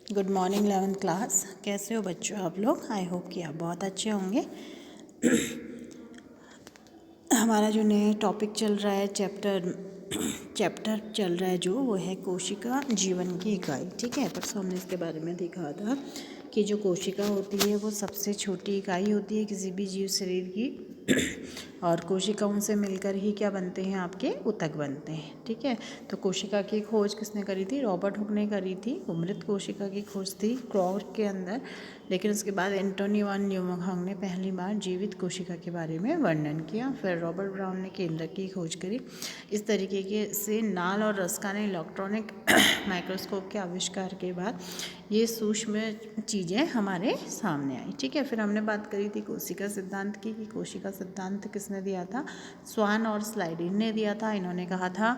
Good morning 11th class. कैसे हो बच्चों आप लोग? आई होप कि आप बहुत अच्छे होंगे। हमारा जो नया टॉपिक चल रहा है चैप्टर चल रहा है जो वो है कोशिका जीवन की इकाई। ठीक है, परसों हमने इसके बारे में देखा था कि जो कोशिका होती है वो सबसे छोटी इकाई होती है किसी भी जीव शरीर की और कोशिकाओं से मिलकर ही क्या बनते हैं, आपके ऊतक बनते हैं। ठीक है, तो कोशिका की खोज किसने करी थी? रॉबर्ट हुक ने करी थी। वो मृत कोशिका की खोज थी क्रॉक के अंदर, लेकिन उसके बाद एंटोनी वान ल्यूमेंहोफ ने पहली बार जीवित कोशिका के बारे में वर्णन किया। फिर रॉबर्ट ब्राउन ने केंद्रक की खोज करी। इस तरीके के से नाल और रस्का ने इलेक्ट्रॉनिक माइक्रोस्कोप के आविष्कार के बाद ये सूक्ष्म चीज़ें हमारे सामने आई। ठीक है, फिर हमने बात करी थी कोशिका सिद्धांत की कि कोशिका सिद्धांत किसने दिया था? स्वान और स्लाइडिन ने दिया था। इन्होंने कहा था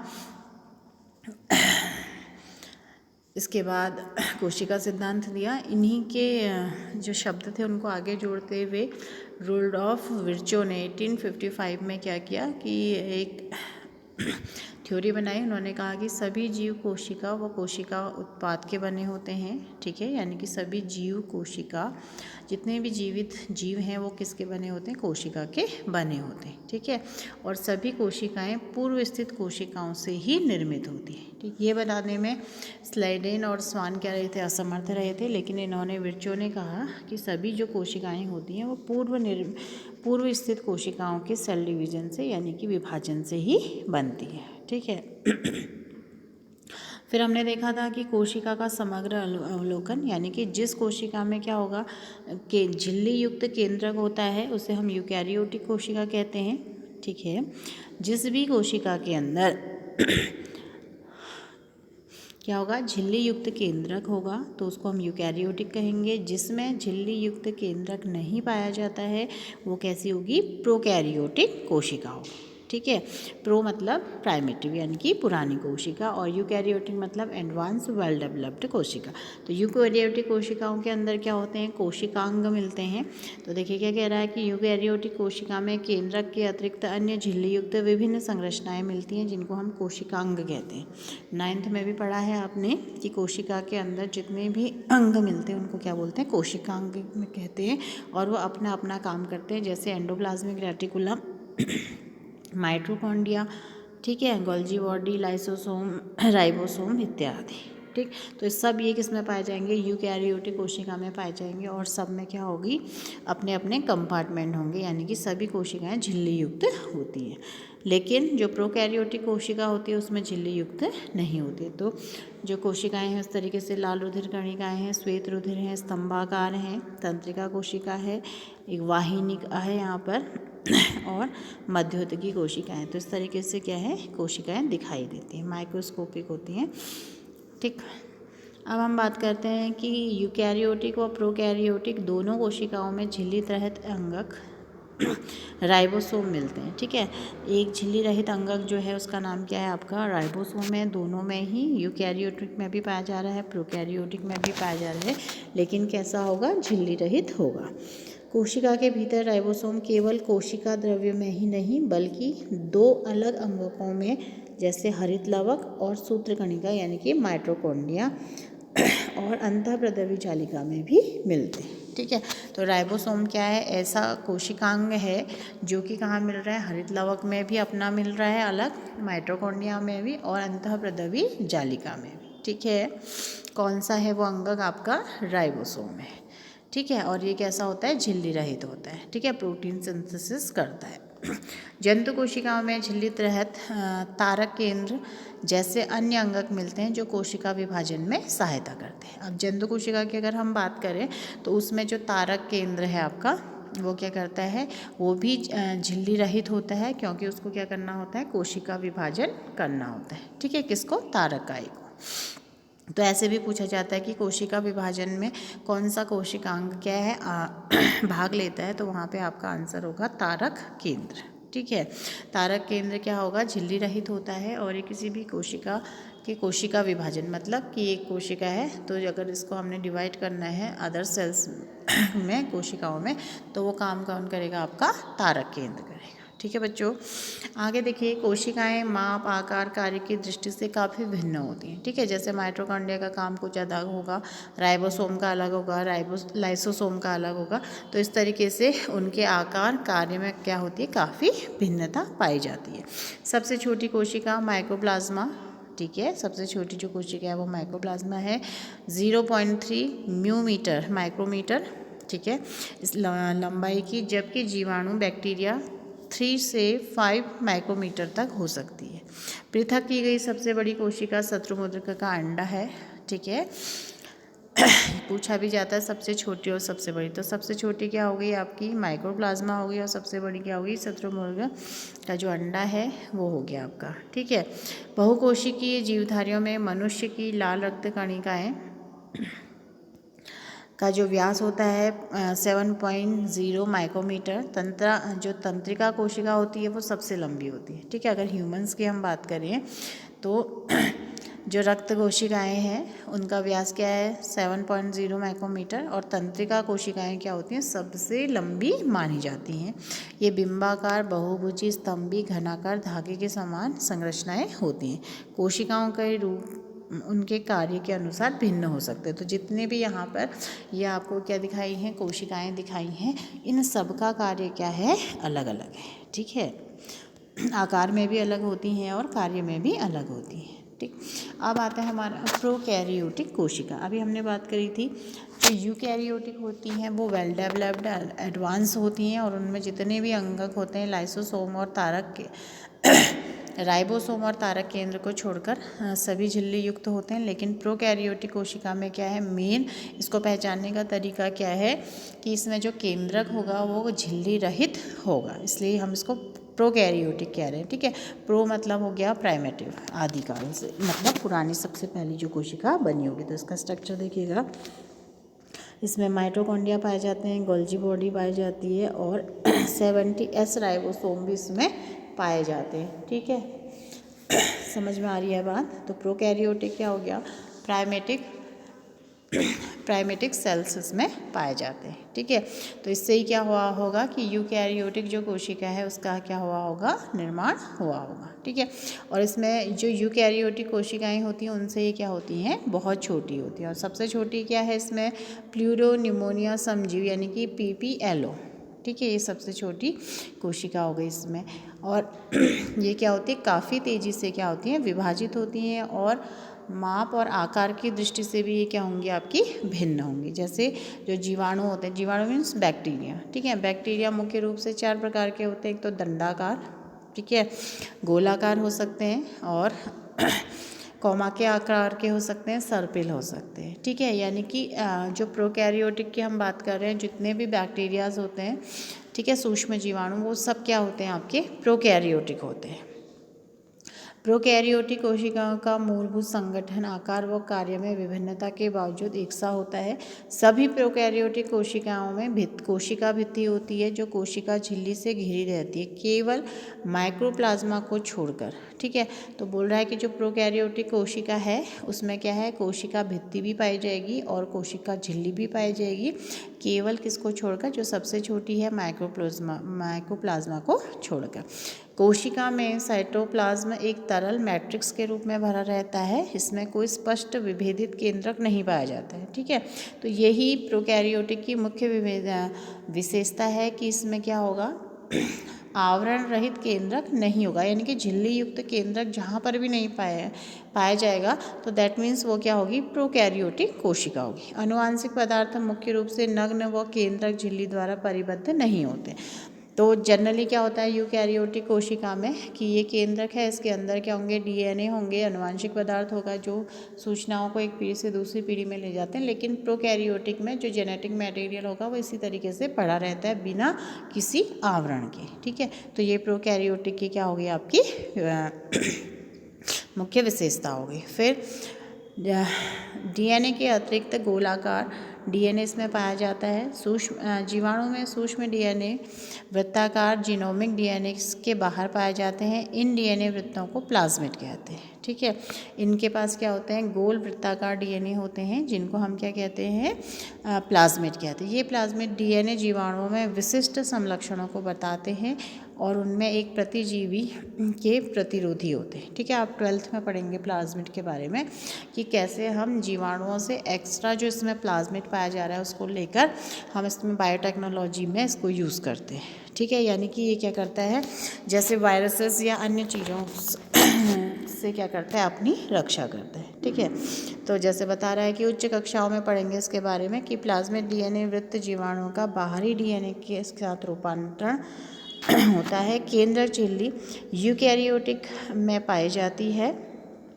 इसके बाद कोशिका सिद्धांत दिया। इन्हीं के जो शब्द थे उनको आगे जोड़ते हुए रुडोल्फ विर्चो ने 1855 में क्या किया कि एक थ्योरी बनाई। उन्होंने कहा कि सभी जीव कोशिका व कोशिका उत्पाद के बने होते हैं। ठीक है, यानी कि सभी जीव कोशिका जितने भी जीवित जीव हैं वो किसके बने होते हैं? कोशिका के बने होते हैं। ठीक है, और सभी कोशिकाएं पूर्व स्थित कोशिकाओं से ही निर्मित होती हैं। ठीक, ये बनाने में स्लाइडेन और स्वान क्या रहे थे? असमर्थ रहे थे। लेकिन इन्होंने विर्चो ने कहा कि सभी जो कोशिकाएं होती हैं वो पूर्व स्थित कोशिकाओं के सेल डिवीजन से यानी कि विभाजन से ही बनती है। ठीक है, फिर हमने देखा था कि कोशिका का समग्र अवलोकन यानी कि जिस कोशिका में क्या होगा कि झिल्ली युक्त केंद्रक होता है उसे हम यूकैरियोटिक कोशिका कहते हैं। ठीक है, जिस भी कोशिका के अंदर क्या होगा? झिल्ली युक्त केंद्रक होगा तो उसको हम यूकैरियोटिक कहेंगे। जिसमें झिल्ली युक्त केंद्रक नहीं पाया जाता है वो कैसी होगी? प्रोकैरियोटिक कोशिका होगी। ठीक है, प्रो मतलब प्राइमेटिव यानी कि पुरानी कोशिका और यूकैरियोटिक मतलब एडवांस वेल डेवलप्ड कोशिका। तो यूकैरियोटिक कोशिकाओं के अंदर क्या होते हैं? कोशिकांग मिलते हैं। तो देखिए क्या कह रहा है कि यूकैरियोटिक कोशिका में केंद्रक के अतिरिक्त अन्य झिल्ली युक्त विभिन्न संरचनाएं मिलती हैं जिनको हम कोशिकांग कहते हैं। 9th में भी पढ़ा है आपने कि कोशिका के अंदर जितने भी अंग मिलते हैं उनको क्या बोलते हैं? कोशिकांग में कहते हैं और वो अपना अपना काम करते हैं, जैसे एंडोप्लाज्मिक रेटिकुलम, माइटोकॉन्ड्रिया, ठीक है, गोल्जी बॉडी, लाइसोसोम, राइबोसोम इत्यादि। ठीक, तो सब ये किस में पाए जाएंगे? यूकैरियोटिक कोशिका में पाए जाएंगे और सब में क्या होगी? अपने अपने कंपार्टमेंट होंगे यानी कि सभी कोशिकाएं झिल्ली युक्त होती हैं। लेकिन जो प्रोकैरियोटिक कोशिका होती है उसमें झिल्ली युक्त नहीं होती। तो जो कोशिकाएं हैं उस तरीके से लाल रुधिर कणिकाएं हैं, श्वेत रुधिर हैं, स्तंभाकार हैं, तंत्रिका कोशिका है, एक वाहिनिका है यहाँ पर और मध्योतकी कोशिकाएं। तो इस तरीके से क्या है? कोशिकाएं दिखाई देती हैं, माइक्रोस्कोपिक होती हैं। ठीक, अब हम बात करते हैं कि यूकैरियोटिक और प्रोकैरियोटिक दोनों कोशिकाओं में झिल्ली रहित अंगक राइबोसोम मिलते हैं। ठीक है, एक झिल्ली रहित अंगक जो है उसका नाम क्या है? आपका राइबोसोम है। दोनों में ही यूकैरियोटिक में भी पाया जा रहा है, प्रोकैरियोटिक में भी पाया जा रहा है, लेकिन कैसा होगा? झिल्ली रहित होगा। कोशिका के भीतर राइबोसोम केवल कोशिका द्रव्य में ही नहीं बल्कि दो अलग अंगकों में जैसे हरित लवक और सूत्रकणिका यानी कि माइटोकॉन्ड्रिया और अंतःप्रद्रवी जालिका में भी मिलते हैं। ठीक है, तो राइबोसोम क्या है? ऐसा कोशिकांग है जो कि कहाँ मिल रहा है? हरित लवक में भी अपना मिल रहा है अलग, माइटोकॉन्ड्रिया में भी और अंतःप्रद्रवी जालिका में भी। ठीक है, कौन सा है वो अंगक? आपका राइबोसोम है। ठीक है, और ये कैसा होता है? झिल्ली रहित होता है। ठीक है, प्रोटीन सिंथेसिस करता है। जंतु कोशिकाओं में झिल्ली रहित तारक केंद्र जैसे अन्य अंगक मिलते हैं जो कोशिका विभाजन में सहायता करते हैं। अब जंतु कोशिका की अगर हम बात करें तो उसमें जो तारक केंद्र है आपका वो क्या करता है? वो भी झिल्ली रहित होता है क्योंकि उसको क्या करना होता है? कोशिका विभाजन करना होता है। ठीक है, किसको? तारकाई को। तो ऐसे भी पूछा जाता है कि कोशिका विभाजन में कौन सा कोशिकांग क्या है भाग लेता है? तो वहाँ पे आपका आंसर होगा तारक केंद्र। ठीक है, तारक केंद्र क्या होगा? झिल्ली रहित होता है और ये किसी भी कोशिका के कोशिका विभाजन मतलब कि एक कोशिका है तो अगर इसको हमने डिवाइड करना है अदर सेल्स में, कोशिकाओं में, तो वो काम कौन करेगा? आपका तारक केंद्र करेगा। ठीक है बच्चों। आगे देखिए, कोशिकाएं माप, आकार, कार्य की दृष्टि से काफ़ी भिन्न होती हैं। ठीक है, जैसे माइटोकॉन्ड्रिया का काम कुछ अलग होगा, राइबोसोम का अलग होगा, लाइसोसोम का अलग होगा। तो इस तरीके से उनके आकार, कार्य में क्या होती है, काफ़ी भिन्नता पाई जाती है। सबसे छोटी कोशिका माइकोप्लाज्मा। ठीक है, सबसे छोटी जो कोशिका है वो माइकोप्लाज्मा है, 0.3 म्यूमीटर माइक्रोमीटर। ठीक है, इस लंबाई की, जबकि जीवाणु बैक्टीरिया 3 से 5 माइक्रोमीटर तक हो सकती है। पृथक की गई सबसे बड़ी कोशिका शत्रुमुद्रिका का अंडा है। ठीक है, पूछा भी जाता है सबसे छोटी और सबसे बड़ी। तो सबसे छोटी क्या होगी आपकी, माइक्रोप्लाज्मा होगी, और सबसे बड़ी क्या होगी, शत्रुमुर्ग का जो अंडा है वो हो गया आपका। ठीक है, बहुकोशिकीय जीवधारियों में मनुष्य की लाल रक्त कणिकाएं का जो व्यास होता है 7.0 माइक्रोमीटर। तंत्रिका कोशिका होती है वो सबसे लंबी होती है। ठीक है, अगर ह्यूमंस की हम बात करें तो जो रक्त कोशिकाएं हैं उनका व्यास क्या है, 7.0 माइक्रोमीटर। और तंत्रिका कोशिकाएं क्या होती हैं, सबसे लंबी मानी जाती हैं। ये बिंबाकार, बहुभुजी, स्तंभी, घनाकार, धागे के समान संरचनाएं होती हैं। कोशिकाओं के रूप उनके कार्य के अनुसार भिन्न हो सकते हैं। तो जितने भी यहाँ पर ये आपको क्या दिखाई हैं, कोशिकाएं दिखाई हैं, इन सब का कार्य क्या है, अलग अलग है। ठीक है, आकार में भी अलग होती हैं और कार्य में भी अलग होती हैं। ठीक, अब आता है हमारा प्रोकैरियोटिक कोशिका। अभी हमने बात करी थी जो यूकैरियोटिक होती हैं वो वेल डेवलप्ड एडवांस होती हैं, और उनमें जितने भी अंगक होते हैं लाइसोसोम और तारक के राइबोसोम और तारक केंद्र को छोड़कर सभी झिल्ली युक्त होते हैं। लेकिन प्रोकैरियोटिक कोशिका में क्या है, मेन इसको पहचानने का तरीका क्या है कि इसमें जो केंद्रक होगा वो झिल्ली रहित होगा, इसलिए हम इसको प्रोकैरियोटिक कह रहे हैं। ठीक है, प्रो मतलब हो गया प्राइमेटिव, आदिकाल से, मतलब पुरानी सबसे पहली जो कोशिका बनी होगी। तो इसका स्ट्रक्चर देखिएगा, इसमें माइटोकॉन्ड्रिया पाए जाते हैं, गोल्जी बॉडी पाई जाती है, और 70S राइबोसोम भी इसमें पाए जाते हैं। ठीक है, समझ में आ रही है बात। तो प्रोकैरियोटिक क्या हो गया, प्राइमेटिक सेल्स इसमें पाए जाते हैं। ठीक है, तो इससे ही क्या हुआ होगा कि यूकैरियोटिक जो कोशिका है उसका क्या हुआ होगा, निर्माण हुआ होगा। ठीक है, और इसमें जो यूकैरियोटिक कोशिकाएं होती हैं उनसे ये क्या होती हैं, बहुत छोटी होती हैं। और सबसे छोटी क्या है इसमें, प्लूरोनिमोनिया समजीव यानी कि PPLO। ठीक है, ये सबसे छोटी कोशिका हो गई इसमें। और ये क्या होती है, काफ़ी तेज़ी से क्या होती हैं, विभाजित होती हैं, और माप और आकार की दृष्टि से भी ये क्या होंगी, आपकी भिन्न होंगी। जैसे जो जीवाणु होते हैं, जीवाणु मीन्स बैक्टीरिया। ठीक है, बैक्टीरिया मुख्य रूप से 4 प्रकार के होते हैं। एक तो दंडाकार, ठीक है, गोलाकार हो सकते हैं, और कौमा के आकार के हो सकते हैं, सर्पिल हो सकते हैं। ठीक है, यानी कि जो प्रोकैरियोटिक की हम बात कर रहे हैं, जितने भी बैक्टीरियाज होते हैं, ठीक है, सूक्ष्म जीवाणु, वो सब क्या होते हैं, आपके प्रोकैरियोटिक होते हैं। प्रोकैरियोटिक कोशिकाओं का मूलभूत संगठन, आकार व कार्य में विभिन्नता के बावजूद एक सा होता है। सभी प्रोकैरियोटिक कोशिकाओं में कोशिका भित्ति होती है जो कोशिका झिल्ली से घिरी रहती है, केवल माइक्रोप्लाज्मा को छोड़कर। ठीक है, तो बोल रहा है कि जो प्रोकैरियोटिक कोशिका है उसमें क्या है, कोशिका भित्ति भी पाई जाएगी और कोशिका झिल्ली भी पाई जाएगी, केवल किसको छोड़कर, जो सबसे छोटी है माइक्रोप्लाज्मा को छोड़कर। कोशिका में साइटोप्लाज्म एक तरल मैट्रिक्स के रूप में भरा रहता है, इसमें कोई स्पष्ट विभेदित केंद्रक नहीं पाया जाता है। ठीक है, तो यही प्रोकैरियोटिक की मुख्य विशेषता है कि इसमें क्या होगा, आवरण रहित केंद्रक नहीं होगा, यानी कि झिल्ली युक्त केंद्रक जहाँ पर भी नहीं पाया जाएगा तो दैट मीन्स वो क्या होगी, प्रोकैरियोटिक कोशिका होगी। अनुवांशिक पदार्थ मुख्य रूप से नग्न व केंद्रक झिल्ली द्वारा परिबद्ध नहीं होते। तो जनरली क्या होता है यूकैरियोटिक कोशिका में कि ये केंद्रक है, इसके अंदर क्या होंगे, DNA होंगे, अनुवांशिक पदार्थ होगा जो सूचनाओं को एक पीढ़ी से दूसरी पीढ़ी में ले जाते हैं। लेकिन प्रोकैरियोटिक में जो जेनेटिक मटेरियल होगा वो इसी तरीके से पड़ा रहता है बिना किसी आवरण के। ठीक है, तो ये प्रोकैरियोटिक की क्या होगी, आपकी मुख्य विशेषता होगी। फिर DNA के अतिरिक्त गोलाकार DNA इसमें पाया जाता है। जीवाणु में सूक्ष्म DNA वृत्ताकार जीनोमिक DNA के बाहर पाए जाते हैं। इन DNA वृत्तों को प्लाज्मिड कहते हैं। ठीक है, इनके पास क्या होते हैं, गोल वृत्ताकार DNA होते हैं जिनको हम क्या कहते हैं, प्लाज्मिड कहते हैं। ये प्लाज्मिड DNA जीवाणुओं में विशिष्ट समलक्षणों को बताते हैं और उनमें एक प्रतिजीवी के प्रतिरोधी होते हैं। ठीक है, आप 12th में पढ़ेंगे प्लाज्मिड के बारे में कि कैसे हम जीवाणुओं से एक्स्ट्रा जो इसमें प्लाज्मिड पाया जा रहा है उसको लेकर हम इसमें बायोटेक्नोलॉजी में इसको यूज़ करते हैं। ठीक है, यानी कि ये क्या करता है, जैसे वायरसेस या अन्य चीज़ों से क्या करता है, अपनी रक्षा करता है। ठीक है, तो जैसे बता रहा है कि उच्च कक्षाओं में पढ़ेंगे इसके बारे में कि प्लाज्मिड डीएनए वृत्त जीवाणुओं का बाहरी डीएनए के साथ रूपांतरण होता है। केंद्रक झिल्ली यूकैरियोटिक में पाई जाती है।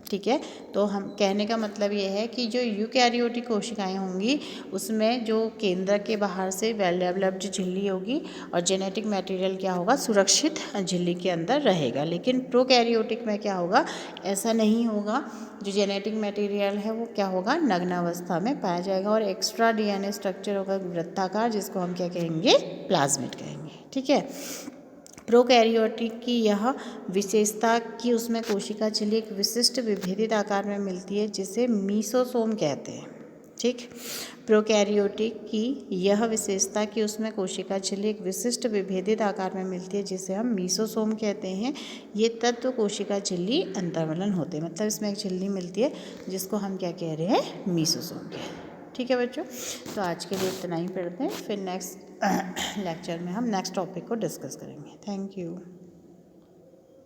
ठीक है, तो हम कहने का मतलब ये है कि जो यूकैरियोटिक कोशिकाएं होंगी उसमें जो केंद्रक के बाहर से वेल डेवलप्ड झिल्ली होगी और जेनेटिक मटेरियल क्या होगा, सुरक्षित झिल्ली के अंदर रहेगा। लेकिन प्रोकैरियोटिक में क्या होगा, ऐसा नहीं होगा। जो जेनेटिक मटेरियल है वो क्या होगा, नग्न अवस्था में पाया जाएगा और एक्स्ट्रा डीएनए स्ट्रक्चर होगा वृत्ताकार, जिसको हम क्या कहेंगे, प्लाज्मिड कहेंगे। ठीक है, प्रोकैरियोटिक की यह विशेषता कि उसमें कोशिका झिल्ली एक विशिष्ट विभेदित आकार में मिलती है जिसे मीसोसोम कहते हैं। ठीक, प्रोकैरियोटिक की यह विशेषता कि उसमें कोशिका झिल्ली एक विशिष्ट विभेदित आकार में मिलती है जिसे हम मीसोसोम कहते हैं। ये तत्व कोशिका झिल्ली अंतर्वलन होते हैं, मतलब इसमें एक झिल्ली मिलती है जिसको हम क्या कह रहे हैं, मीसोसोम कह रहे हैं। ठीक है बच्चों, तो आज के लिए इतना ही पढ़ते हैं, फिर नेक्स्ट लेक्चर में हम नेक्स्ट टॉपिक को डिस्कस करेंगे। Thank you.